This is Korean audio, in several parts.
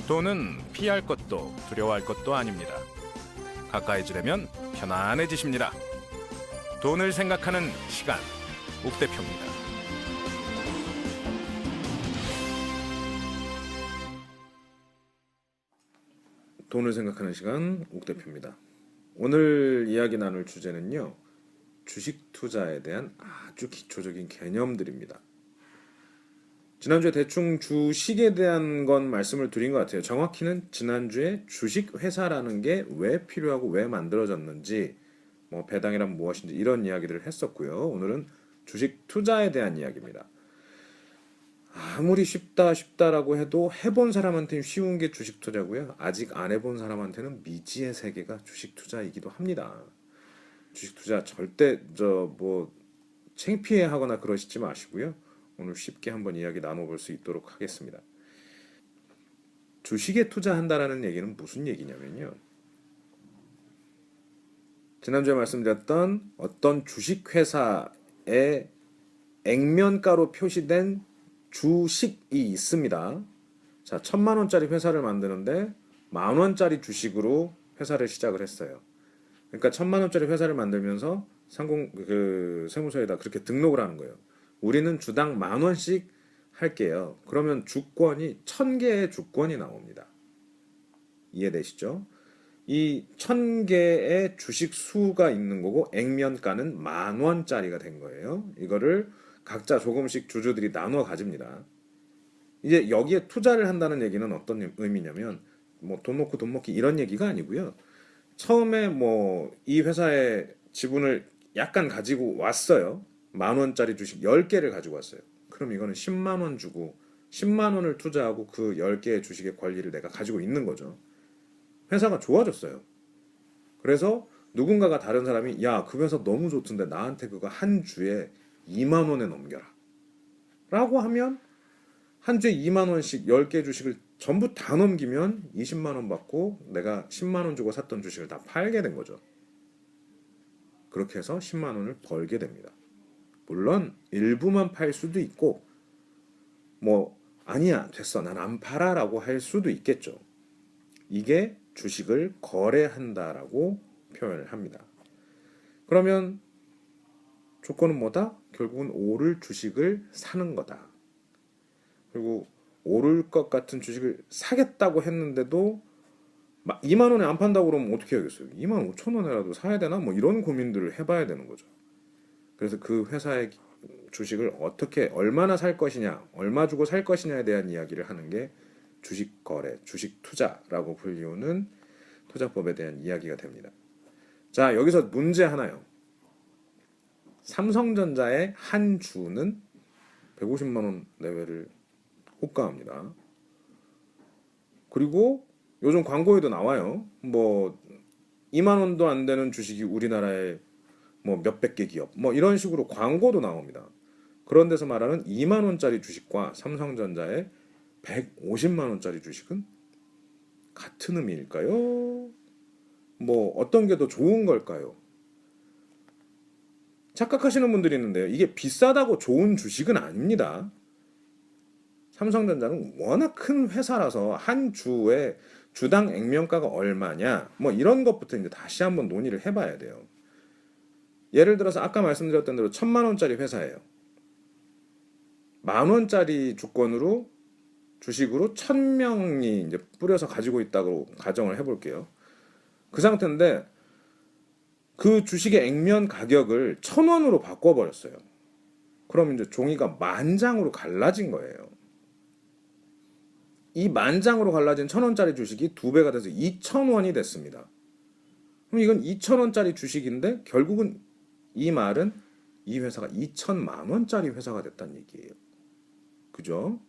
돈은 피할 것도 두려워할 것도 아닙니다. 가까이 지려면 편안해지십니다. 돈을 생각하는 시간, 옥 대표입니다. 돈을 생각하는 시간, 옥 대표입니다. 오늘 이야기 나눌 주제는요, 주식 투자에 대한 아주 기초적인 개념들입니다. 지난주에 대충 주식에 대한 건 말씀을 드린 것 같아요. 정확히는 지난주에 주식 회사라는 게 왜 필요하고 왜 만들어졌는지, 배당이란 무엇인지 이런 이야기들을 했었고요. 오늘은 주식 투자에 대한 이야기입니다. 아무리 쉽다라고 해도 해본 사람한테는 쉬운 게 주식 투자고요. 아직 안 해본 사람한테는 미지의 세계가 주식 투자이기도 합니다. 주식 투자 절대 창피해하거나 그러시지 마시고요. 오늘 쉽게 한번 이야기 나눠볼 수 있도록 하겠습니다. 주식에 투자한다라는 얘기는 무슨 얘기냐면요. 지난주에 말씀드렸던 어떤 주식회사의 액면가로 표시된 주식이 있습니다. 자, 1,000만 원짜리 회사를 만드는데 10,000원짜리 주식으로 회사를 시작을 했어요. 그러니까 1,000만 원짜리 회사를 만들면서 세무서에다 그렇게 등록을 하는 거예요. 우리는 주당 10,000원씩 할게요. 그러면 주권이 1,000개의 주권이 나옵니다. 이해되시죠? 이 1,000개의 주식 수가 있는 거고 액면가는 10,000원짜리가 된 거예요. 이거를 각자 조금씩 주주들이 나눠 가집니다. 이제 여기에 투자를 한다는 얘기는 어떤 의미냐면 돈 놓고 돈 먹기 이런 얘기가 아니고요. 처음에 이 회사의 지분을 약간 가지고 왔어요. 10,000원짜리 주식 10개를 가지고 왔어요. 그럼 이거는 10만 원 주고 10만 원을 투자하고 그 10개의 주식의 권리를 내가 가지고 있는 거죠. 회사가 좋아졌어요. 그래서 누군가가 다른 사람이 야, 그 회사 너무 좋던데 나한테 그거 한 주에 2만 원에 넘겨라 라고 하면 한 주에 2만 원씩 10개 주식을 전부 다 넘기면 20만 원 받고 내가 10만 원 주고 샀던 주식을 다 팔게 된 거죠. 그렇게 해서 10만 원을 벌게 됩니다. 물론 일부만 팔 수도 있고 아니야 됐어 난 안 팔아 라고 할 수도 있겠죠. 이게 주식을 거래한다라고 표현을 합니다. 그러면 조건은 뭐다? 결국은 오를 주식을 사는 거다. 그리고 오를 것 같은 주식을 사겠다고 했는데도 2만 원에 안 판다고 그러면 어떻게 하겠어요? 2만 5천 원이라도 사야 되나? 이런 고민들을 해봐야 되는 거죠. 그래서 그 회사의 주식을 얼마나 살 것이냐, 얼마 주고 살 것이냐에 대한 이야기를 하는 게 주식 거래, 주식 투자라고 불리우는 투자법에 대한 이야기가 됩니다. 자, 여기서 문제 하나요. 삼성전자의 한 주는 150만 원 내외를 호가합니다. 그리고 요즘 광고에도 나와요. 2만 원도 안 되는 주식이 우리나라에 몇백 개 기업 이런 식으로 광고도 나옵니다. 그런 데서 말하는 2만 원짜리 주식과 삼성전자의 150만 원짜리 주식은 같은 의미일까요? 어떤 게 더 좋은 걸까요? 착각하시는 분들이 있는데요. 이게 비싸다고 좋은 주식은 아닙니다. 삼성전자는 워낙 큰 회사라서 한 주에 주당 액면가가 얼마냐 이런 것부터 이제 다시 한번 논의를 해봐야 돼요. 예를 들어서 아까 말씀드렸던 대로 1,000만 원짜리 회사예요. 10,000원짜리 주권으로 주식으로 1,000명이 이제 뿌려서 가지고 있다고 가정을 해볼게요. 그 상태인데 그 주식의 액면 가격을 1,000원으로 바꿔버렸어요. 그럼 이제 종이가 10,000장으로 갈라진 거예요. 이 10,000장으로 갈라진 1,000원짜리 주식이 2배가 돼서 2,000원이 됐습니다. 그럼 이건 2,000원짜리 주식인데 결국은 이 말은 이 회사가 2,000만 원짜리 회사가 됐다는 얘기예요. 그죠?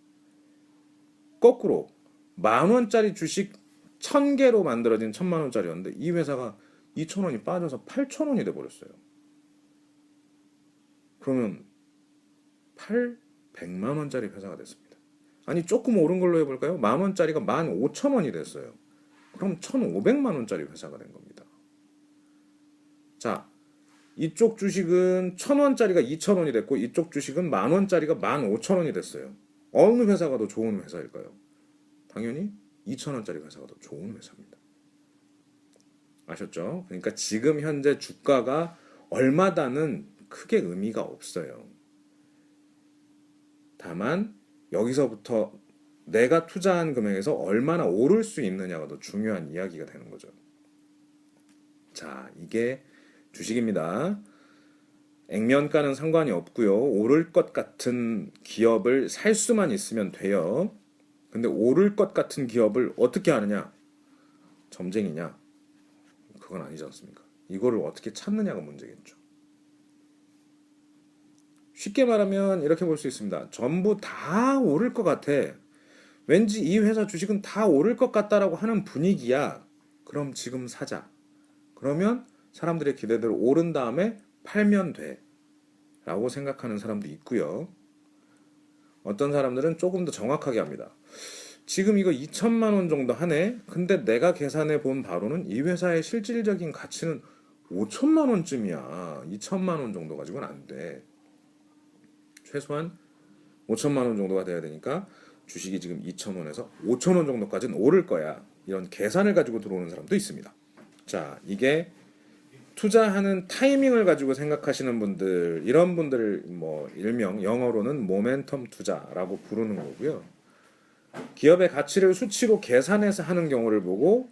거꾸로 10,000원짜리 주식 1,000개로 만들어진 1,000만 원짜리였는데 이 회사가 2,000원이 빠져서 8,000원이 돼버렸어요. 그러면 100만 원짜리 회사가 됐습니다. 아니 조금 오른 걸로 해볼까요? 10,000원짜리가 15,000원이 됐어요. 그럼 1,500만 원짜리 회사가 된 겁니다. 자, 이쪽 주식은 1,000원짜리가 2,000원이 됐고 이쪽 주식은 10,000원짜리가 15,000원이 됐어요. 어느 회사가 더 좋은 회사일까요? 당연히 2,000원짜리 회사가 더 좋은 회사입니다. 아셨죠? 그러니까 지금 현재 주가가 얼마다는 크게 의미가 없어요. 다만 여기서부터 내가 투자한 금액에서 얼마나 오를 수 있느냐가 더 중요한 이야기가 되는 거죠. 자, 이게 주식입니다. 액면가는 상관이 없고요. 오를 것 같은 기업을 살 수만 있으면 돼요. 근데 오를 것 같은 기업을 어떻게 하느냐? 점쟁이냐? 그건 아니지 않습니까? 이거를 어떻게 찾느냐가 문제겠죠. 쉽게 말하면 이렇게 볼 수 있습니다. 전부 다 오를 것 같아. 왠지 이 회사 주식은 다 오를 것 같다라고 하는 분위기야. 그럼 지금 사자. 그러면 사람들의 기대대로 오른 다음에 팔면 돼. 라고 생각하는 사람도 있고요. 어떤 사람들은 조금 더 정확하게 합니다. 지금 이거 2천만 원 정도 하네. 근데 내가 계산해 본 바로는 이 회사의 실질적인 가치는 5천만 원쯤이야. 2천만 원 정도 가지고는 안 돼. 최소한 5천만 원 정도가 돼야 되니까 주식이 지금 2,000원에서 5천 원 정도까지는 오를 거야. 이런 계산을 가지고 들어오는 사람도 있습니다. 자, 이게 투자하는 타이밍을 가지고 생각하시는 분들, 이런 분들 뭐 일명 영어로는 모멘텀 투자라고 부르는 거고요. 기업의 가치를 수치로 계산해서 하는 경우를 보고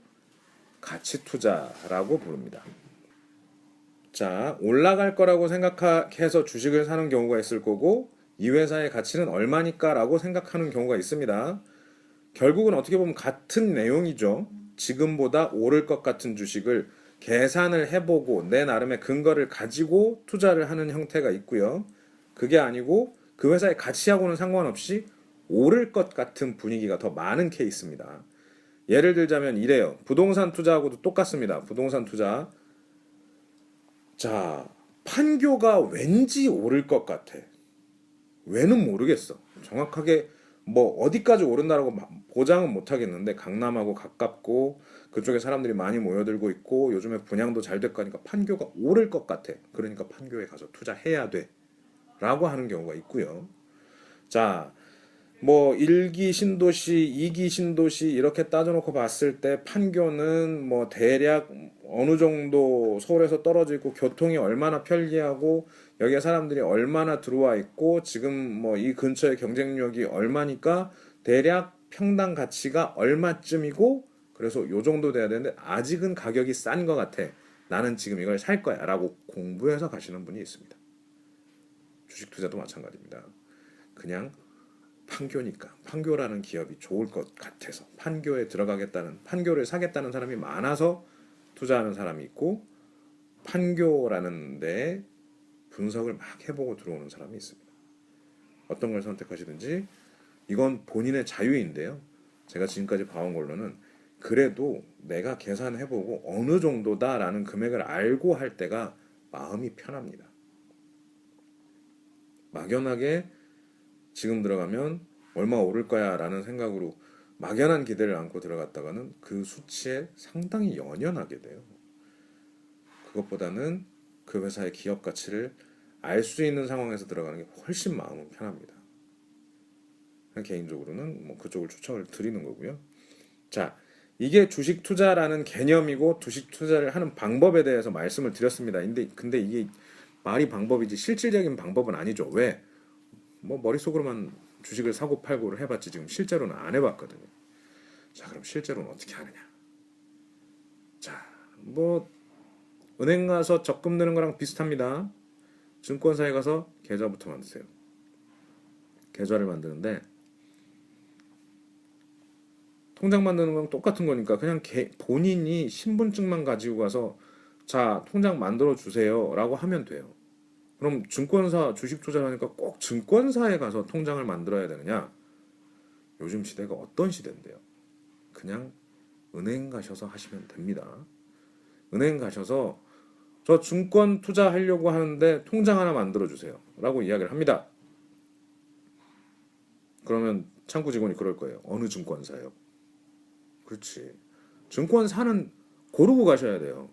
가치 투자라고 부릅니다. 자, 올라갈 거라고 생각해서 주식을 사는 경우가 있을 거고, 이 회사의 가치는 얼마니까 라고 생각하는 경우가 있습니다. 결국은 어떻게 보면 같은 내용이죠. 지금보다 오를 것 같은 주식을 계산을 해보고 내 나름의 근거를 가지고 투자를 하는 형태가 있고요. 그게 아니고 그 회사의 가치하고는 상관없이 오를 것 같은 분위기가 더 많은 케이스입니다. 예를 들자면 이래요. 부동산 투자하고도 똑같습니다. 부동산 투자. 자, 판교가 왠지 오를 것 같아. 왜는 모르겠어. 정확하게 뭐 어디까지 오른다라고 보장은 못 하겠는데 강남하고 가깝고 그쪽에 사람들이 많이 모여들고 있고 요즘에 분양도 잘 됐고 하니까 판교가 오를 것 같아. 그러니까 판교에 가서 투자해야 돼. 라고 하는 경우가 있고요. 자, 뭐 1기 신도시, 2기 신도시 이렇게 따져놓고 봤을 때 판교는 뭐 대략 어느 정도 서울에서 떨어져 있고 교통이 얼마나 편리하고 여기에 사람들이 얼마나 들어와 있고 지금 뭐 이 근처에 경쟁력이 얼마니까 대략 평당 가치가 얼마쯤이고 그래서 요 정도 돼야 되는데 아직은 가격이 싼 것 같아. 나는 지금 이걸 살 거야 라고 공부해서 가시는 분이 있습니다. 주식 투자도 마찬가지입니다. 그냥 판교니까 판교라는 기업이 좋을 것 같아서 판교에 들어가겠다는 판교를 사겠다는 사람이 많아서 투자하는 사람이 있고 판교라는 데 분석을 막 해보고 들어오는 사람이 있습니다. 어떤 걸 선택하시든지 이건 본인의 자유인데요. 제가 지금까지 봐온 걸로는 그래도 내가 계산해보고 어느 정도다라는 금액을 알고 할 때가 마음이 편합니다. 막연하게 지금 들어가면 얼마 오를 거야 라는 생각으로 막연한 기대를 안고 들어갔다가는 그 수치에 상당히 연연하게 돼요. 그것보다는 그 회사의 기업 가치를 알 수 있는 상황에서 들어가는 게 훨씬 마음은 편합니다. 개인적으로는 뭐 그쪽을 추천을 드리는 거고요. 자, 이게 주식 투자라는 개념이고 주식 투자를 하는 방법에 대해서 말씀을 드렸습니다. 근데 이게 말이 방법이지 실질적인 방법은 아니죠. 왜? 뭐 머릿속으로만 주식을 사고 팔고를 해봤지 지금 실제로는 안 해봤거든요. 자, 그럼 실제로는 어떻게 하느냐? 자, 뭐 은행 가서 적금 드는 거랑 비슷합니다. 증권사에 가서 계좌부터 만드세요. 계좌를 만드는데 통장 만드는 건 똑같은 거니까 그냥 본인이 신분증만 가지고 가서 자, 통장 만들어 주세요 라고 하면 돼요. 그럼 증권사 주식 투자를 하니까 꼭 증권사에 가서 통장을 만들어야 되느냐? 요즘 시대가 어떤 시대인데요? 그냥 은행 가셔서 하시면 됩니다. 은행 가셔서 저 증권 투자하려고 하는데 통장 하나 만들어 주세요 라고 이야기를 합니다. 그러면 창구 직원이 그럴 거예요. 어느 증권사요? 그렇지. 증권사는 고르고 가셔야 돼요.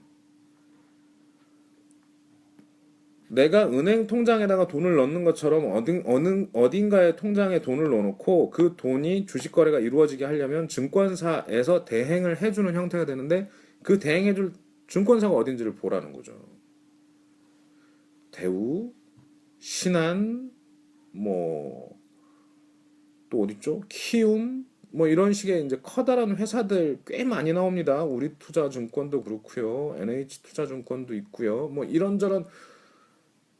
내가 은행 통장에다가 돈을 넣는 것처럼 어딘가의 통장에 돈을 넣어놓고 그 돈이 주식 거래가 이루어지게 하려면 증권사에서 대행을 해주는 형태가 되는데 그 대행해줄 증권사가 어딘지를 보라는 거죠. 대우, 신한, 뭐 또 어딨죠? 키움, 뭐 이런 식의 이제 커다란 회사들 꽤 많이 나옵니다. 우리투자증권도 그렇고요, NH투자증권도 있고요. 뭐 이런저런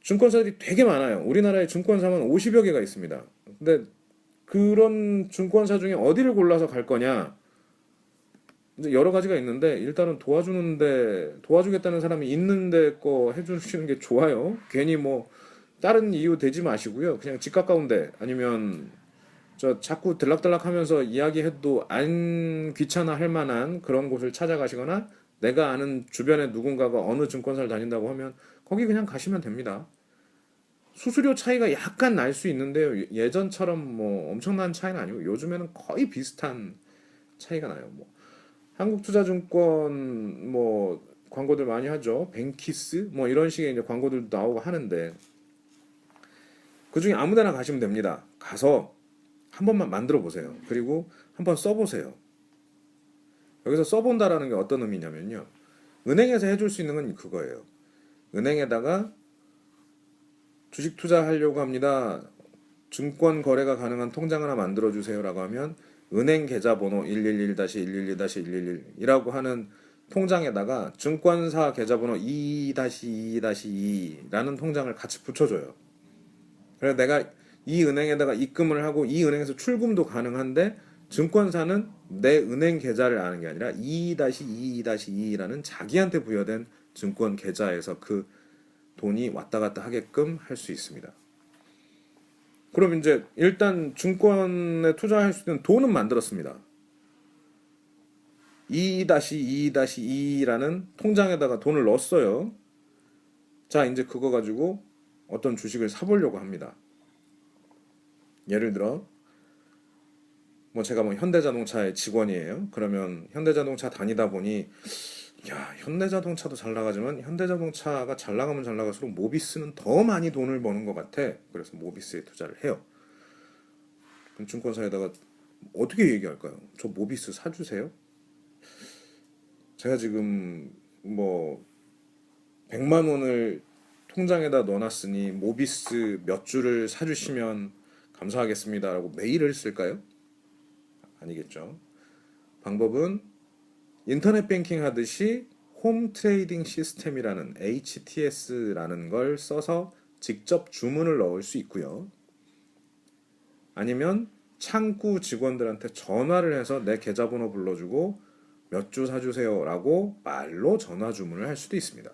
증권사들이 되게 많아요. 우리나라에 증권사만 50여 개가 있습니다. 근데 그런 증권사 중에 어디를 골라서 갈 거냐? 이제 여러 가지가 있는데 일단은 도와주겠다는 사람이 있는데 거 해주시는 게 좋아요. 괜히 뭐 다른 이유 대지 마시고요. 그냥 집 가까운데 아니면 저 자꾸 들락달락하면서 이야기해도 안 귀찮아 할 만한 그런 곳을 찾아가시거나 내가 아는 주변에 누군가가 어느 증권사를 다닌다고 하면 거기 그냥 가시면 됩니다. 수수료 차이가 약간 날 수 있는데요. 예전처럼 뭐 엄청난 차이는 아니고 요즘에는 거의 비슷한 차이가 나요. 뭐 한국투자증권 뭐 광고들 많이 하죠. 뱅키스 뭐 이런 식의 이제 광고들도 나오고 하는데 그 중에 아무데나 가시면 됩니다. 가서 한 번만 만들어 보세요. 그리고 한번 써보세요. 여기서 써본다라는 게 어떤 의미냐면요. 은행에서 해줄 수 있는 건 그거예요. 은행에다가 주식 투자하려고 합니다. 증권 거래가 가능한 통장 하나 만들어 주세요라고 하면 은행 계좌번호 111-111-111이라고 하는 통장에다가 증권사 계좌번호 2-2-2라는 통장을 같이 붙여줘요. 그래서 내가 이 은행에다가 입금을 하고 이 은행에서 출금도 가능한데 증권사는 내 은행 계좌를 아는 게 아니라 2-2-2라는 자기한테 부여된 증권 계좌에서 그 돈이 왔다 갔다 하게끔 할 수 있습니다. 그럼 이제 일단 증권에 투자할 수 있는 돈은 만들었습니다. 2-2-2라는 통장에다가 돈을 넣었어요. 자, 이제 그거 가지고 어떤 주식을 사보려고 합니다. 예를 들어 뭐 제가 뭐 현대자동차의 직원이에요. 그러면 현대자동차 다니다 보니 야, 현대자동차도 잘 나가지만 현대자동차가 잘 나가면 잘 나갈수록 모비스는 더 많이 돈을 버는 것 같아. 그래서 모비스에 투자를 해요. 그럼 증권사에다가 어떻게 얘기할까요? 저 모비스 사주세요? 제가 지금 뭐 100만 원을 통장에다 넣어놨으니 모비스 몇 주를 사주시면 감사하겠습니다라고 메일을 쓸까요? 아니겠죠. 방법은 인터넷 뱅킹 하듯이 홈 트레이딩 시스템이라는 HTS라는 걸 써서 직접 주문을 넣을 수 있고요. 아니면 창구 직원들한테 전화를 해서 내 계좌번호 불러주고 몇 주 사주세요라고 말로 전화 주문을 할 수도 있습니다.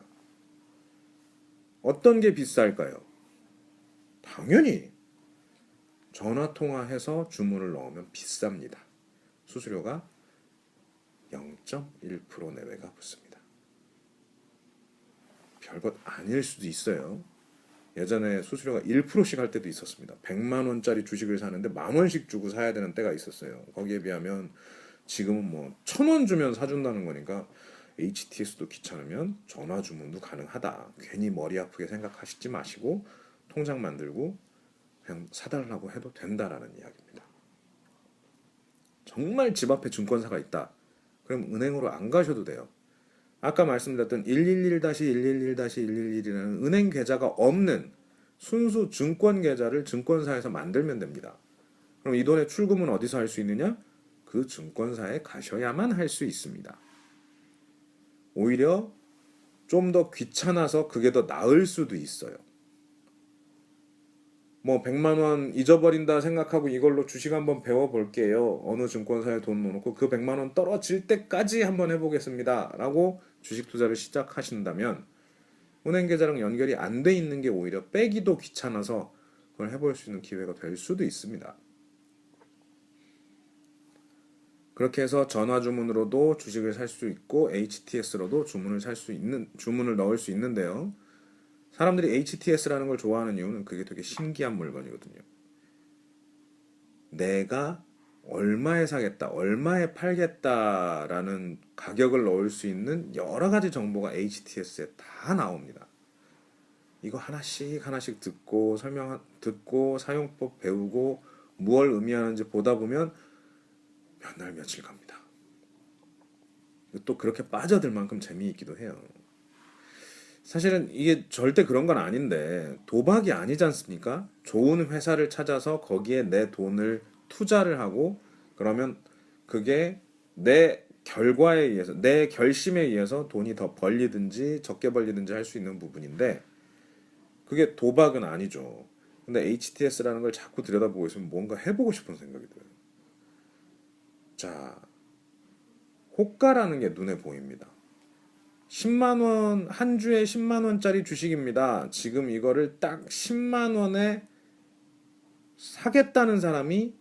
어떤 게 비쌀까요? 당연히 전화 통화해서 주문을 넣으면 비쌉니다. 수수료가 0.1% 내외가 붙습니다. 별것 아닐 수도 있어요. 예전에 수수료가 1%씩 할 때도 있었습니다. 100만 원짜리 주식을 사는데 10,000원씩 주고 사야 되는 때가 있었어요. 거기에 비하면 지금은 뭐 1,000원 주면 사준다는 거니까 HTS도 귀찮으면 전화 주문도 가능하다. 괜히 머리 아프게 생각하시지 마시고 통장 만들고 그냥 사달라고 해도 된다라는 이야기입니다. 정말 집 앞에 증권사가 있다. 그럼 은행으로 안 가셔도 돼요. 아까 말씀드렸던 111-111-111이라는 은행 계좌가 없는 순수 증권 계좌를 증권사에서 만들면 됩니다. 그럼 이 돈의 출금은 어디서 할 수 있느냐? 그 증권사에 가셔야만 할 수 있습니다. 오히려 좀 더 귀찮아서 그게 더 나을 수도 있어요. 뭐 100만 원 잊어버린다 생각하고 이걸로 주식 한번 배워볼게요. 어느 증권사에 돈 넣어놓고 그 100만 원 떨어질 때까지 한번 해보겠습니다. 라고 주식 투자를 시작하신다면 은행 계좌랑 연결이 안 돼 있는 게 오히려 빼기도 귀찮아서 그걸 해볼 수 있는 기회가 될 수도 있습니다. 그렇게 해서 전화 주문으로도 주식을 살 수 있고 HTS로도 주문을 넣을 수 있는데요. 사람들이 HTS라는 걸 좋아하는 이유는 그게 되게 신기한 물건이거든요. 내가 얼마에 사겠다, 얼마에 팔겠다라는 가격을 넣을 수 있는 여러 가지 정보가 HTS에 다 나옵니다. 이거 하나씩 하나씩 듣고 듣고 사용법 배우고 무엇을 의미하는지 보다 보면 몇 날 며칠 갑니다. 또 그렇게 빠져들 만큼 재미있기도 해요. 사실은 이게 절대 그런 건 아닌데 도박이 아니지 않습니까? 좋은 회사를 찾아서 거기에 내 돈을 투자를 하고 그러면 그게 내 결과에 의해서 내 결심에 의해서 돈이 더 벌리든지 적게 벌리든지 할 수 있는 부분인데 그게 도박은 아니죠. 근데 HTS라는 걸 자꾸 들여다보고 있으면 뭔가 해보고 싶은 생각이 들어요. 자, 호가라는 게 눈에 보입니다. 10만 원, 한 주에 10만 원짜리 주식입니다. 지금 이거를 딱 10만 원에 사겠다는 사람이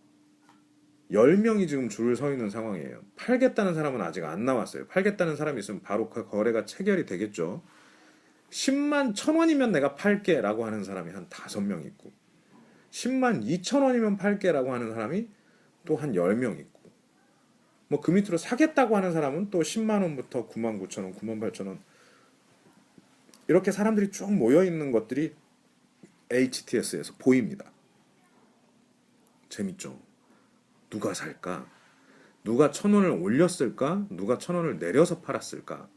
10명이 지금 줄을 서 있는 상황이에요. 팔겠다는 사람은 아직 안 나왔어요. 팔겠다는 사람이 있으면 바로 그 거래가 체결이 되겠죠. 10만 1,000원이면 내가 팔게 라고 하는 사람이 한 5명 있고 10만 2,000원이면 팔게 라고 하는 사람이 또 한 10명 있고 뭐 그 밑으로 사겠다고 하는 사람은 또 10만 원부터 9만 9천 원, 9만 8천 원 이렇게 사람들이 쭉 모여 있는 것들이 HTS에서 보입니다. 재밌죠? 누가 살까? 누가 1,000원을 올렸을까? 누가 1,000원을 내려서 팔았을까?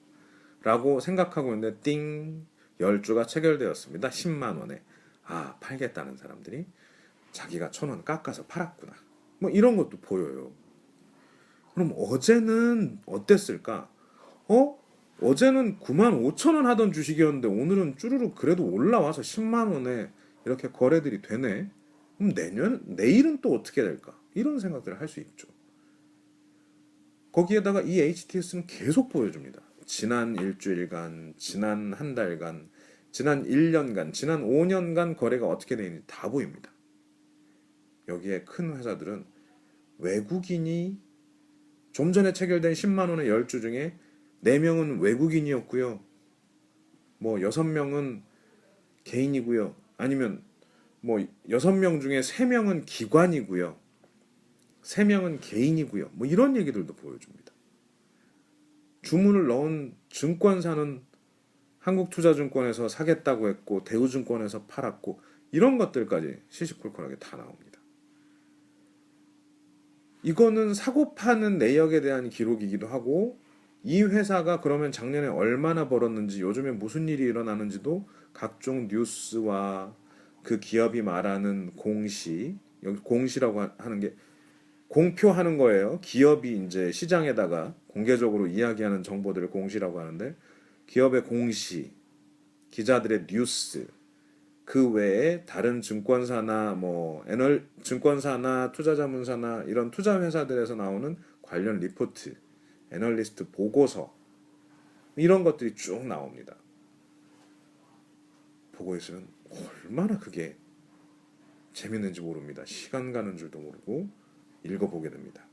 라고 생각하고 있는데 띵! 10주가 체결되었습니다. 10만 원에. 아, 팔겠다는 사람들이 자기가 1,000원 깎아서 팔았구나. 뭐 이런 것도 보여요. 그럼 어제는 어땠을까? 어제는 95,000원 하던 주식이었는데 오늘은 쭈루룩 그래도 올라와서 10만 원에 이렇게 거래들이 되네. 그럼 내일은 또 어떻게 될까? 이런 생각들을 할 수 있죠. 거기에다가 이 HTS는 계속 보여줍니다. 지난 일주일간, 지난 한 달간, 지난 1년간, 지난 5년간 거래가 어떻게 되는지 다 보입니다. 여기에 큰 회사들은 외국인이 좀 전에 체결된 10만 원의 10주 중에 4명은 외국인이었고요. 뭐 6명은 개인이고요. 아니면 뭐 6명 중에 3명은 기관이고요. 3명은 개인이고요. 뭐 이런 얘기들도 보여줍니다. 주문을 넣은 증권사는 한국투자증권에서 사겠다고 했고 대우증권에서 팔았고 이런 것들까지 시시콜콜하게 다 나옵니다. 이거는 사고 파는 내역에 대한 기록이기도 하고 이 회사가 그러면 작년에 얼마나 벌었는지 요즘에 무슨 일이 일어나는지도 각종 뉴스와 그 기업이 말하는 공시, 여기 공시라고 하는 게 공표하는 거예요. 기업이 이제 시장에다가 공개적으로 이야기하는 정보들을 공시라고 하는데 기업의 공시, 기자들의 뉴스, 그 외에 다른 증권사나 증권사나 투자자문사나 이런 투자 회사들에서 나오는 관련 리포트, 애널리스트 보고서 이런 것들이 쭉 나옵니다. 보고 있으면 얼마나 그게 재밌는지 모릅니다. 시간 가는 줄도 모르고 읽어보게 됩니다.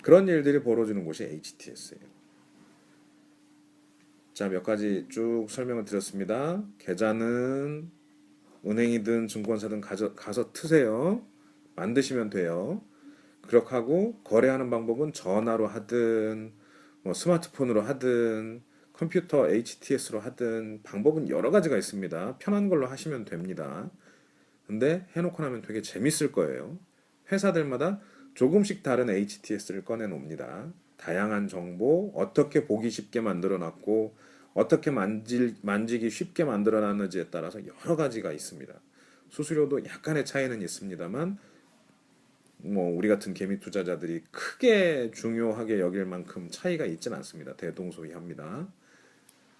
그런 일들이 벌어지는 곳이 HTS예요. 자, 몇 가지 쭉 설명을 드렸습니다. 계좌는 은행이든 증권사든 가서 트세요. 만드시면 돼요. 그렇게 하고 거래하는 방법은 전화로 하든 뭐 스마트폰으로 하든 컴퓨터 HTS로 하든 방법은 여러 가지가 있습니다. 편한 걸로 하시면 됩니다. 근데 해놓고 나면 되게 재밌을 거예요. 회사들마다 조금씩 다른 HTS를 꺼내 놉니다. 다양한 정보, 어떻게 보기 쉽게 만들어 놨고 어떻게 만지기 쉽게 만들어 놨는지에 따라서 여러 가지가 있습니다. 수수료도 약간의 차이는 있습니다만 뭐 우리 같은 개미 투자자들이 크게 중요하게 여길 만큼 차이가 있지는 않습니다. 대동소이합니다.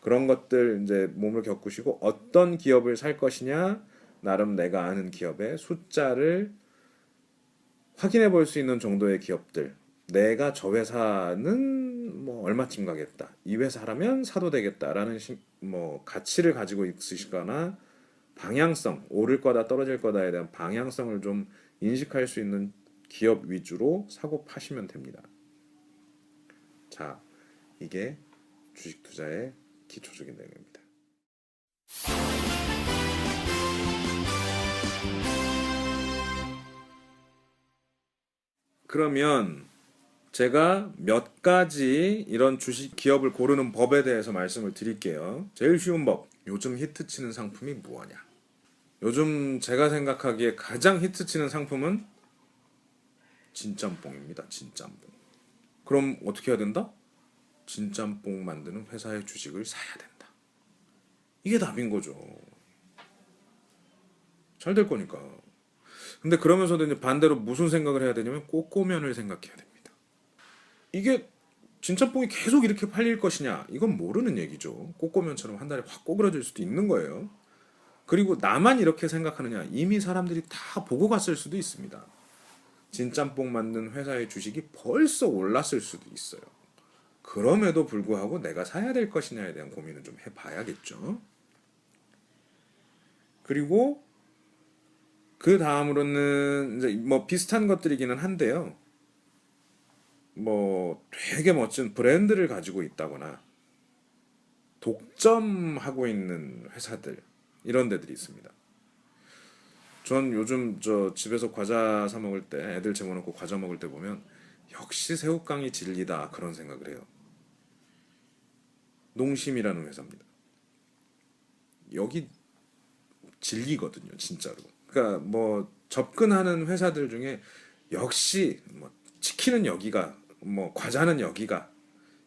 그런 것들 이제 몸을 겪으시고 어떤 기업을 살 것이냐 나름 내가 아는 기업의 숫자를 확인해 볼 수 있는 정도의 기업들 내가 저 회사는 뭐 얼마쯤 가겠다 이 회사라면 사도 되겠다라는 뭐 가치를 가지고 있으시거나 방향성 오를 거다 떨어질 거다에 대한 방향성을 좀 인식할 수 있는 기업 위주로 사고 파시면 됩니다. 자, 이게 주식 투자의 기초적인 내용입니다. 그러면 제가 몇 가지 이런 주식 기업을 고르는 법에 대해서 말씀을 드릴게요. 제일 쉬운 법. 요즘 히트치는 상품이 뭐냐? 요즘 제가 생각하기에 가장 히트치는 상품은 진짬뽕입니다. 진짬뽕. 그럼 어떻게 해야 된다? 진짬뽕 만드는 회사의 주식을 사야 된다. 이게 답인 거죠. 잘 될 거니까. 근데 그러면서도 이제 반대로 무슨 생각을 해야 되냐면 꼬꼬면을 생각해야 됩니다. 이게 진짬뽕이 계속 이렇게 팔릴 것이냐? 이건 모르는 얘기죠. 꼬꼬면처럼 한 달에 확 꼬그라질 수도 있는 거예요. 그리고 나만 이렇게 생각하느냐? 이미 사람들이 다 보고 갔을 수도 있습니다. 진짬뽕 만든 회사의 주식이 벌써 올랐을 수도 있어요. 그럼에도 불구하고 내가 사야 될 것이냐에 대한 고민을 좀 해봐야겠죠. 그리고 그 다음으로는 이제 뭐 비슷한 것들이기는 한데요. 뭐 되게 멋진 브랜드를 가지고 있다거나 독점하고 있는 회사들 이런 데들이 있습니다. 전 요즘 저 집에서 과자 사 먹을 때 애들 집어넣고 과자 먹을 때 보면 역시 새우깡이 진리다 그런 생각을 해요. 농심이라는 회사입니다. 여기 진리거든요, 진짜로. 그러니까 뭐 접근하는 회사들 중에 역시 뭐 치킨은 여기가 뭐 과자는 여기가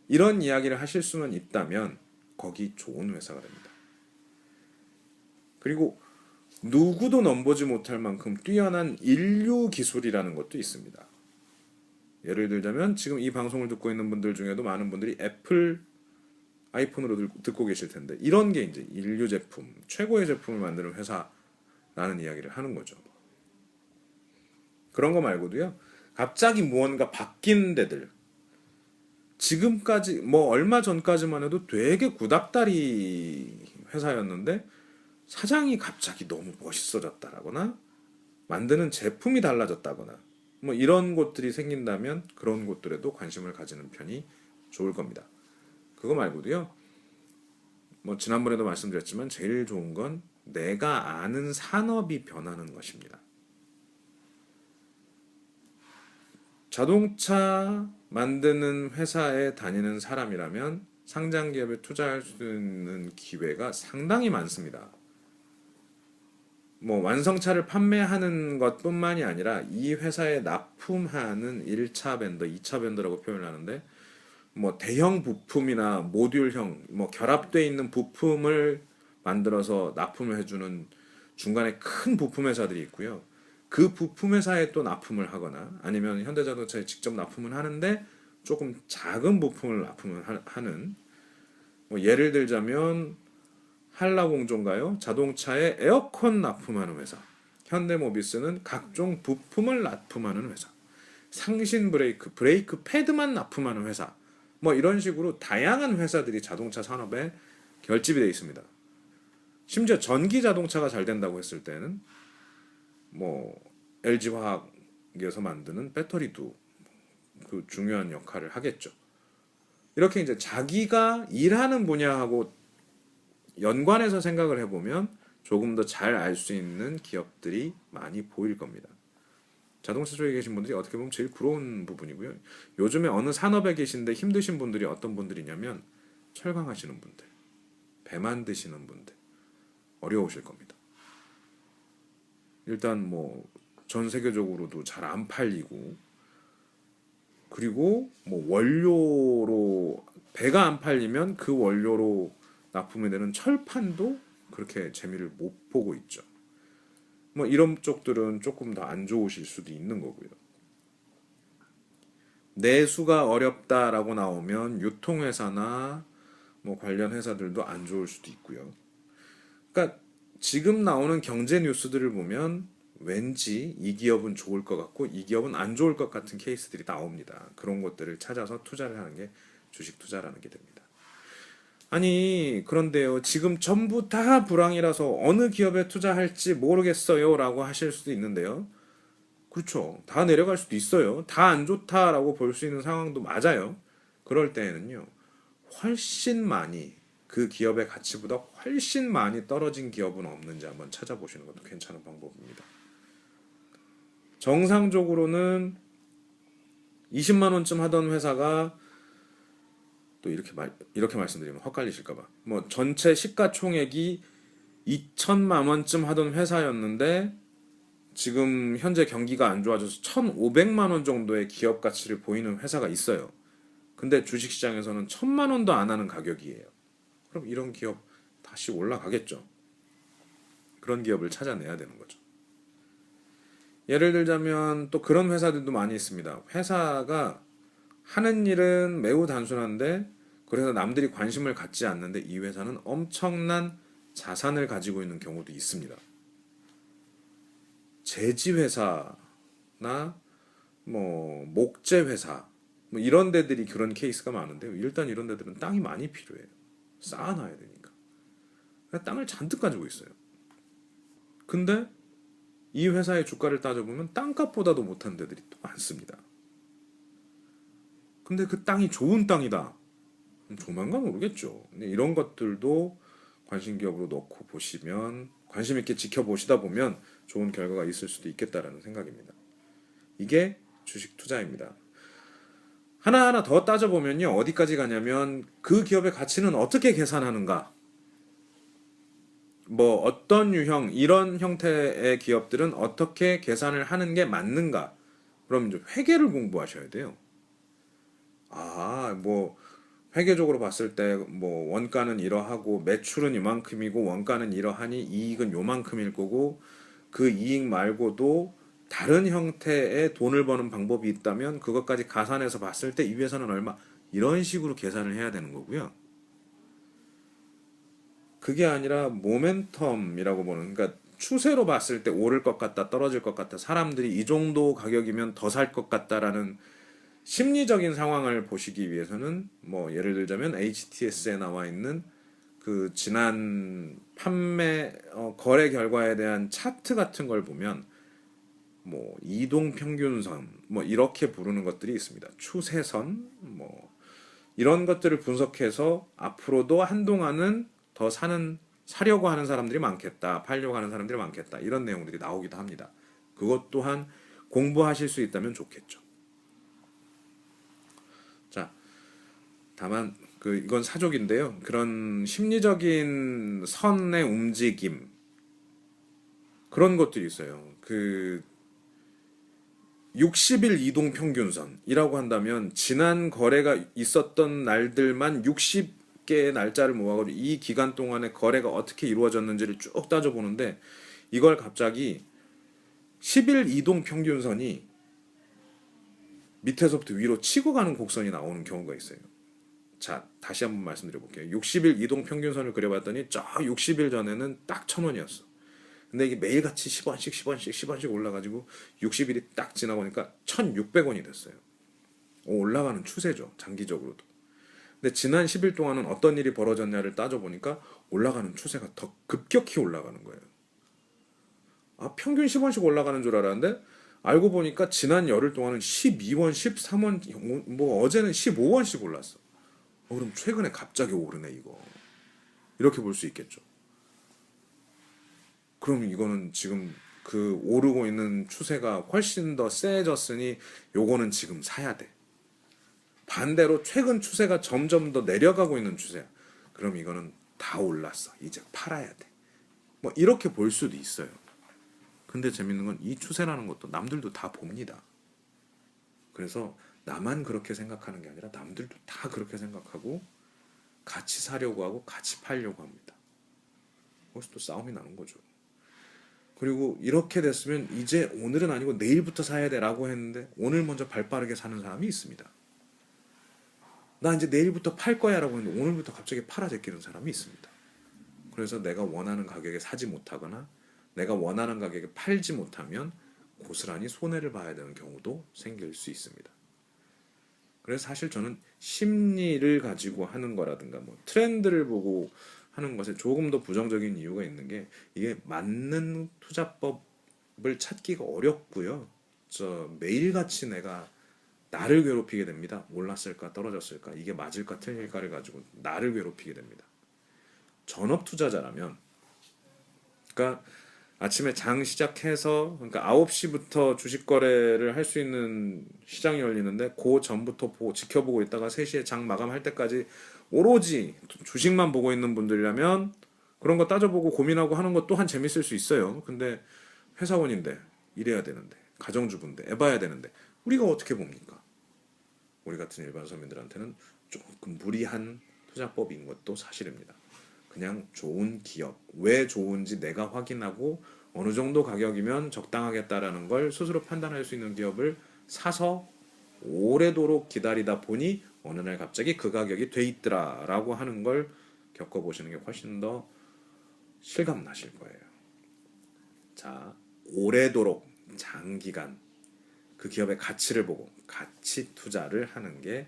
이런 이야기를 하실 수만 있다면 거기 좋은 회사가 됩니다. 그리고 누구도 넘보지 못할 만큼 뛰어난 인류 기술이라는 것도 있습니다. 예를 들자면 지금 이 방송을 듣고 있는 분들 중에도 많은 분들이 애플 아이폰으로 듣고 계실 텐데 이런 게 이제 인류 제품, 최고의 제품을 만드는 회사라는 이야기를 하는 거죠. 그런 거 말고도요. 갑자기 무언가 바뀐 데들 지금까지 뭐 얼마 전까지만 해도 되게 구닥다리 회사였는데 사장이 갑자기 너무 멋있어졌다라거나 만드는 제품이 달라졌다거나 뭐 이런 곳들이 생긴다면 그런 곳들에도 관심을 가지는 편이 좋을 겁니다. 그거 말고도요. 뭐 지난번에도 말씀드렸지만 제일 좋은 건 내가 아는 산업이 변하는 것입니다. 자동차 만드는 회사에 다니는 사람이라면 상장 기업에 투자할 수 있는 기회가 상당히 많습니다. 뭐 완성차를 판매하는 것뿐만이 아니라 이 회사에 납품하는 1차 벤더, 2차 벤더라고 표현을 하는데 뭐 대형 부품이나 모듈형, 뭐 결합되어 있는 부품을 만들어서 납품을 해주는 중간에 큰 부품 회사들이 있고요. 그 부품 회사에 또 납품을 하거나 아니면 현대자동차에 직접 납품을 하는데 조금 작은 부품을 납품을 하는 뭐 예를 들자면 한라공조인가요? 자동차에 에어컨 납품하는 회사. 현대모비스는 각종 부품을 납품하는 회사. 상신 브레이크, 브레이크 패드만 납품하는 회사. 뭐 이런 식으로 다양한 회사들이 자동차 산업에 결집이 되어 있습니다. 심지어 전기 자동차가 잘 된다고 했을 때는 뭐 LG화학에서 만드는 배터리도 그 중요한 역할을 하겠죠. 이렇게 이제 자기가 일하는 분야하고 연관해서 생각을 해보면 조금 더 잘 알 수 있는 기업들이 많이 보일 겁니다. 자동차 쪽에 계신 분들이 어떻게 보면 제일 부러운 부분이고요. 요즘에 어느 산업에 계신데 힘드신 분들이 어떤 분들이냐면 철강하시는 분들, 배 만드시는 분들 어려우실 겁니다. 일단 뭐 전 세계적으로도 잘 안 팔리고 그리고 뭐 원료로 배가 안 팔리면 그 원료로 납품이 되는 철판도 그렇게 재미를 못 보고 있죠. 뭐 이런 쪽들은 조금 더 안 좋으실 수도 있는 거고요. 내수가 어렵다라고 나오면 유통회사나 뭐 관련 회사들도 안 좋을 수도 있고요. 그러니까 지금 나오는 경제 뉴스들을 보면 왠지 이 기업은 좋을 것 같고 이 기업은 안 좋을 것 같은 케이스들이 나옵니다. 그런 것들을 찾아서 투자를 하는 게 주식 투자라는 게 됩니다. 아니 그런데요 지금 전부 다 불황이라서 어느 기업에 투자할지 모르겠어요 라고 하실 수도 있는데요. 그렇죠. 다 내려갈 수도 있어요. 다 안 좋다라고 볼 수 있는 상황도 맞아요. 그럴 때에는요 훨씬 많이 그 기업의 가치보다 훨씬 많이 떨어진 기업은 없는지 한번 찾아보시는 것도 괜찮은 방법입니다. 정상적으로는 20만 원쯤 하던 회사가 또 이렇게 말씀드리면 헛갈리실까봐 뭐 전체 시가총액이 2천만 원쯤 하던 회사였는데 지금 현재 경기가 안 좋아져서 1,500만 원 정도의 기업 가치를 보이는 회사가 있어요. 근데 주식시장에서는 1,000만 원도 안 하는 가격이에요. 그럼 이런 기업 다시 올라가겠죠. 그런 기업을 찾아내야 되는 거죠. 예를 들자면 또 그런 회사들도 많이 있습니다. 회사가 하는 일은 매우 단순한데 그래서 남들이 관심을 갖지 않는데 이 회사는 엄청난 자산을 가지고 있는 경우도 있습니다. 제지회사나 뭐 목재회사 뭐 이런 데들이 그런 케이스가 많은데요. 일단 이런 데들은 땅이 많이 필요해요. 쌓아놔야 되니까. 땅을 잔뜩 가지고 있어요. 근데 이 회사의 주가를 따져보면 땅값보다도 못한 데들이 또 많습니다. 근데 그 땅이 좋은 땅이다. 조만간 오르겠죠. 근데 이런 것들도 관심기업으로 넣고 보시면 관심 있게 지켜보시다 보면 좋은 결과가 있을 수도 있겠다라는 생각입니다. 이게 주식 투자입니다. 하나하나 더 따져보면요. 어디까지 가냐면 그 기업의 가치는 어떻게 계산하는가. 뭐 어떤 유형, 이런 형태의 기업들은 어떻게 계산을 하는 게 맞는가. 그럼 이제 회계를 공부하셔야 돼요. 뭐 회계적으로 봤을 때 뭐 원가는 이러하고 매출은 이만큼이고 원가는 이러하니 이익은 요만큼일 거고 그 이익 말고도 다른 형태의 돈을 버는 방법이 있다면 그것까지 가산해서 봤을 때 이 회사는 얼마 이런 식으로 계산을 해야 되는 거고요. 그게 아니라 모멘텀이라고 보는 그러니까 추세로 봤을 때 오를 것 같다 떨어질 것 같다 사람들이 이 정도 가격이면 더 살 것 같다라는 심리적인 상황을 보시기 위해서는 뭐 예를 들자면 HTS에 나와 있는 그 지난 판매 거래 결과에 대한 차트 같은 걸 보면 뭐 이동 평균선 뭐 이렇게 부르는 것들이 있습니다. 추세선 뭐 이런 것들을 분석해서 앞으로도 한동안은 더 사려고 하는 사람들이 많겠다. 팔려고 하는 사람들이 많겠다. 이런 내용들이 나오기도 합니다. 그것 또한 공부하실 수 있다면 좋겠죠. 자, 다만 이건 사족인데요. 그런 심리적인 선의 움직임 그런 것들이 있어요. 60일 이동 평균선이라고 한다면 지난 거래가 있었던 날들만 60개의 날짜를 모아가지고 이 기간 동안에 거래가 어떻게 이루어졌는지를 쭉 따져보는데 이걸 갑자기 10일 이동 평균선이 밑에서부터 위로 치고 가는 곡선이 나오는 경우가 있어요. 자, 다시 한번 말씀드려 볼게요. 60일 이동 평균선을 그려봤더니 저 60일 전에는 딱 1,000원이었어. 근데 이게 매일같이 10원씩 10원씩 10원씩 올라가지고 60일이 딱 지나보니까 1,600원이 됐어요. 올라가는 추세죠. 장기적으로도. 근데 지난 10일 동안은 어떤 일이 벌어졌냐를 따져보니까 올라가는 추세가 더 급격히 올라가는 거예요. 평균 10원씩 올라가는 줄 알았는데 알고 보니까 지난 열흘 동안은 12원, 13원, 뭐 어제는 15원씩 올랐어. 그럼 최근에 갑자기 오르네 이거. 이렇게 볼 수 있겠죠. 그럼 이거는 지금 오르고 있는 추세가 훨씬 더 세졌으니 요거는 지금 사야 돼. 반대로 최근 추세가 점점 더 내려가고 있는 추세야. 그럼 이거는 다 올랐어. 이제 팔아야 돼. 뭐 이렇게 볼 수도 있어요. 근데 재밌는 건 이 추세라는 것도 남들도 다 봅니다. 그래서 나만 그렇게 생각하는 게 아니라 남들도 다 그렇게 생각하고 같이 사려고 하고 같이 팔려고 합니다. 거기서 또 싸움이 나는 거죠. 그리고 이렇게 됐으면 이제 오늘은 아니고 내일부터 사야 돼라고 했는데 오늘 먼저 발 빠르게 사는 사람이 있습니다. 나 이제 내일부터 팔 거야 라고 했는데 오늘부터 갑자기 팔아 제끼는 사람이 있습니다. 그래서 내가 원하는 가격에 사지 못하거나 내가 원하는 가격에 팔지 못하면 고스란히 손해를 봐야 되는 경우도 생길 수 있습니다. 그래서 사실 저는 심리를 가지고 하는 거라든가 뭐 트렌드를 보고 하는 것에 조금 더 부정적인 이유가 있는 게 이게 맞는 투자법을 찾기가 어렵고요. 매일같이 내가 나를 괴롭히게 됩니다. 올랐을까 떨어졌을까 이게 맞을까 틀릴까를 가지고 나를 괴롭히게 됩니다. 전업 투자자라면 그러니까 아침에 장 시작해서 그러니까 9시부터 주식 거래를 할 수 있는 시장이 열리는데 그 전부터 지켜보고 있다가 3시에 장 마감할 때까지 오로지 주식만 보고 있는 분들이라면 그런 거 따져보고 고민하고 하는 것 또한 재밌을 수 있어요. 근데 회사원인데 일해야 되는데 가정주부인데 애봐야 되는데 우리가 어떻게 봅니까? 우리 같은 일반 서민들한테는 조금 무리한 투자법인 것도 사실입니다. 그냥 좋은 기업, 왜 좋은지 내가 확인하고 어느 정도 가격이면 적당하겠다라는 걸 스스로 판단할 수 있는 기업을 사서 오래도록 기다리다 보니 어느 날 갑자기 그 가격이 돼 있더라라고 하는 걸 겪어보시는 게 훨씬 더 실감 나실 거예요. 자, 오래도록 장기간 그 기업의 가치를 보고 가치 투자를 하는 게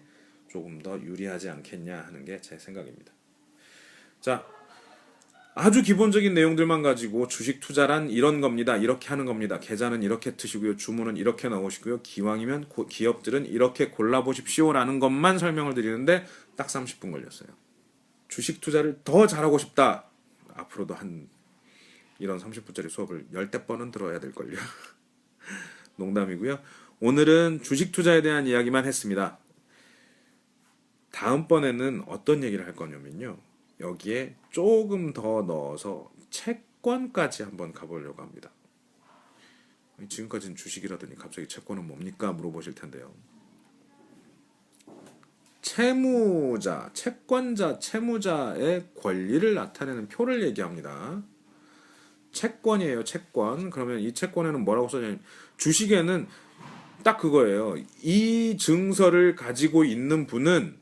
조금 더 유리하지 않겠냐 하는 게 제 생각입니다. 자, 아주 기본적인 내용들만 가지고 주식 투자란 이런 겁니다. 이렇게 하는 겁니다. 계좌는 이렇게 트시고요. 주문은 이렇게 넣으시고요. 기왕이면 기업들은 이렇게 골라보십시오라는 것만 설명을 드리는데 딱 30분 걸렸어요. 주식 투자를 더 잘하고 싶다. 앞으로도 한 이런 30분짜리 수업을 10대 번은 들어야 될걸요. 농담이고요. 오늘은 주식 투자에 대한 이야기만 했습니다. 다음번에는 어떤 얘기를 할 거냐면요. 여기에 조금 더 넣어서 채권까지 한번 가보려고 합니다. 지금까지는 주식이라더니 갑자기 채권은 뭡니까? 물어보실 텐데요. 채무자, 채권자, 채무자의 권리를 나타내는 표를 얘기합니다. 채권이에요, 채권. 그러면 이 채권에는 뭐라고 써냐면 주식에는 딱 그거예요. 이 증서를 가지고 있는 분은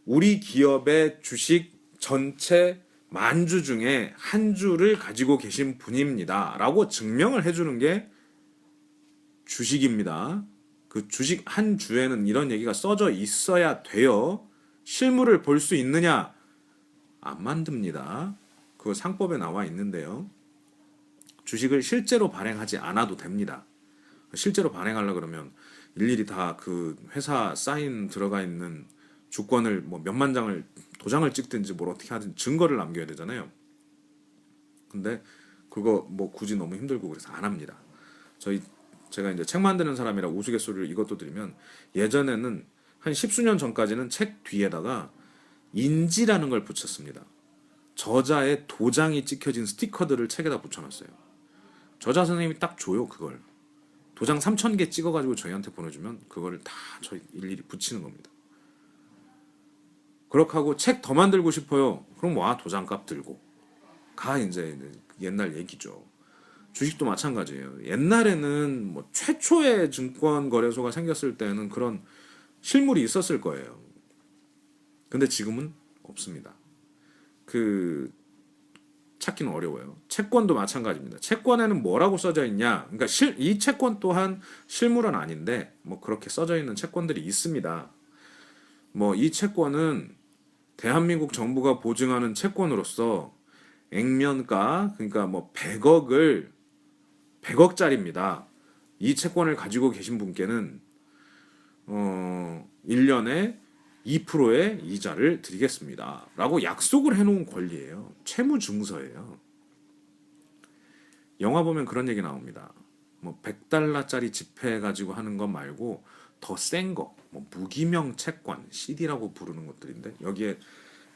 우리 기업의 주식 전체 만주 중에 한 주를 가지고 계신 분입니다. 라고 증명을 해주는 게 주식입니다. 그 주식 한 주에는 이런 얘기가 써져 있어야 돼요. 실물을 볼 수 있느냐? 안 만듭니다. 그거 상법에 나와 있는데요. 주식을 실제로 발행하지 않아도 됩니다. 실제로 발행하려 그러면 일일이 다 그 회사 사인 들어가 있는 주권을 뭐 몇만 장을 도장을 찍든지 뭘 어떻게 하든 증거를 남겨야 되잖아요. 근데 그거 뭐 굳이 너무 힘들고 그래서 안 합니다. 제가 이제 책 만드는 사람이라 우스갯소리를 이것도 드리면 예전에는 한 십수년 전까지는 책 뒤에다가 인지라는 걸 붙였습니다. 저자의 도장이 찍혀진 스티커들을 책에다 붙여놨어요. 저자 선생님이 딱 줘요 그걸. 도장 3,000개 찍어가지고 저희한테 보내주면 그거를 다 저희 일일이 붙이는 겁니다. 그렇게 하고 책 더 만들고 싶어요. 그럼 와 도장값 들고 가 이제 옛날 얘기죠. 주식도 마찬가지예요. 옛날에는 뭐 최초의 증권 거래소가 생겼을 때는 그런 실물이 있었을 거예요. 근데 지금은 없습니다. 그 찾기는 어려워요. 채권도 마찬가지입니다. 채권에는 뭐라고 써져 있냐? 그러니까 이 채권 또한 실물은 아닌데 뭐 그렇게 써져 있는 채권들이 있습니다. 뭐 이 채권은 대한민국 정부가 보증하는 채권으로서 액면가 그러니까 뭐 100억짜리입니다. 이 채권을 가지고 계신 분께는 1년에 2%의 이자를 드리겠습니다. 라고 약속을 해놓은 권리예요. 채무증서예요. 영화 보면 그런 얘기 나옵니다. 뭐 100달러짜리 지폐 가지고 하는 것 말고 더 센 거, 뭐 무기명 채권, CD라고 부르는 것들인데 여기에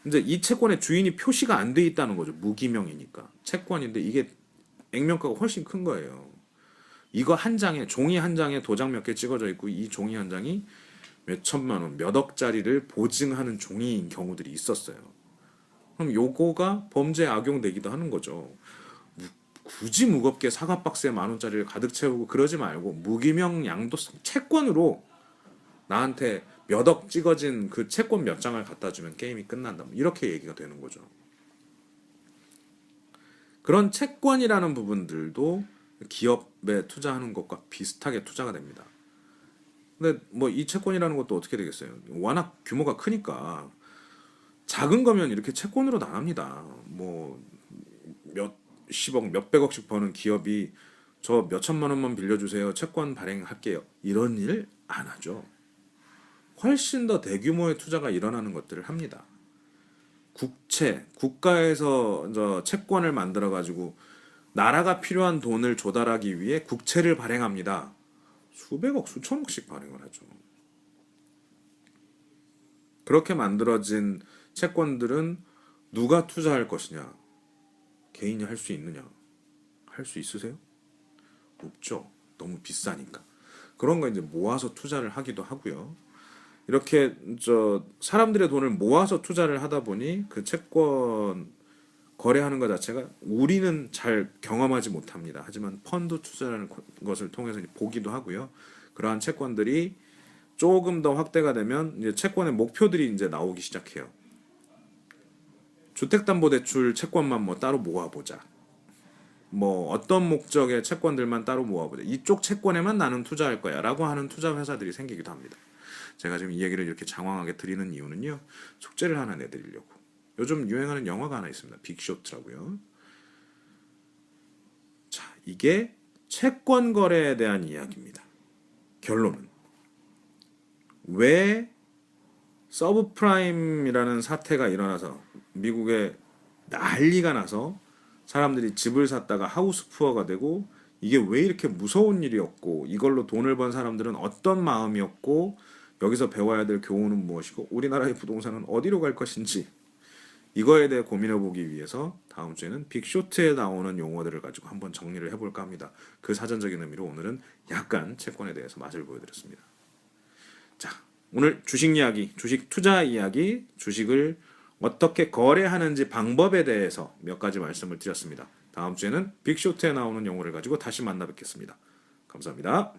이제 이 채권의 주인이 표시가 안 돼 있다는 거죠. 무기명이니까 채권인데 이게 액면가가 훨씬 큰 거예요. 이거 한 장에 종이 한 장에 도장 몇 개 찍어져 있고 이 종이 한 장이 몇 천만 원, 몇 억짜리를 보증하는 종이인 경우들이 있었어요. 그럼 요거가 범죄에 악용되기도 하는 거죠. 굳이 무겁게 사과 박스에 10,000원짜리를 가득 채우고 그러지 말고 무기명 양도 채권으로 나한테 몇 억 찍어진 그 채권 몇 장을 갖다 주면 게임이 끝난다. 이렇게 얘기가 되는 거죠. 그런 채권이라는 부분들도 기업에 투자하는 것과 비슷하게 투자가 됩니다. 근데 뭐 이 채권이라는 것도 어떻게 되겠어요? 워낙 규모가 크니까 작은 거면 이렇게 채권으로 나갑니다. 뭐 몇십억, 몇백억씩 버는 기업이 저 몇천만 원만 빌려주세요. 채권 발행할게요. 이런 일 안 하죠. 훨씬 더 대규모의 투자가 일어나는 것들을 합니다. 국가에서 채권을 만들어 가지고 나라가 필요한 돈을 조달하기 위해 국채를 발행합니다. 수백억, 수천억씩 발행을 하죠. 그렇게 만들어진 채권들은 누가 투자할 것이냐? 개인이 할 수 있느냐? 할 수 있으세요? 없죠. 너무 비싸니까. 그런 거 이제 모아서 투자를 하기도 하고요. 이렇게 사람들의 돈을 모아서 투자를 하다 보니 그 채권 거래하는 것 자체가 우리는 잘 경험하지 못합니다. 하지만 펀드 투자라는 것을 통해서 보기도 하고요. 그러한 채권들이 조금 더 확대가 되면 이제 채권의 목표들이 이제 나오기 시작해요. 주택담보대출 채권만 뭐 따로 모아보자. 뭐 어떤 목적의 채권들만 따로 모아보자. 이쪽 채권에만 나는 투자할 거야라고 하는 투자 회사들이 생기기도 합니다. 제가 지금 이 얘기를 이렇게 장황하게 드리는 이유는요. 숙제를 하나 내드리려고. 요즘 유행하는 영화가 하나 있습니다. 빅쇼트라고요. 자, 이게 채권 거래에 대한 이야기입니다. 결론은 왜 서브프라임이라는 사태가 일어나서 미국에 난리가 나서 사람들이 집을 샀다가 하우스 푸어가 되고 이게 왜 이렇게 무서운 일이었고 이걸로 돈을 번 사람들은 어떤 마음이었고 여기서 배워야 될 교훈은 무엇이고 우리나라의 부동산은 어디로 갈 것인지 이거에 대해 고민해 보기 위해서 다음 주에는 빅쇼트에 나오는 용어들을 가지고 한번 정리를 해볼까 합니다. 그 사전적인 의미로 오늘은 약간 채권에 대해서 맛을 보여드렸습니다. 자, 오늘 주식 이야기, 주식 투자 이야기, 주식을 어떻게 거래하는지 방법에 대해서 몇 가지 말씀을 드렸습니다. 다음 주에는 빅쇼트에 나오는 용어를 가지고 다시 만나 뵙겠습니다. 감사합니다.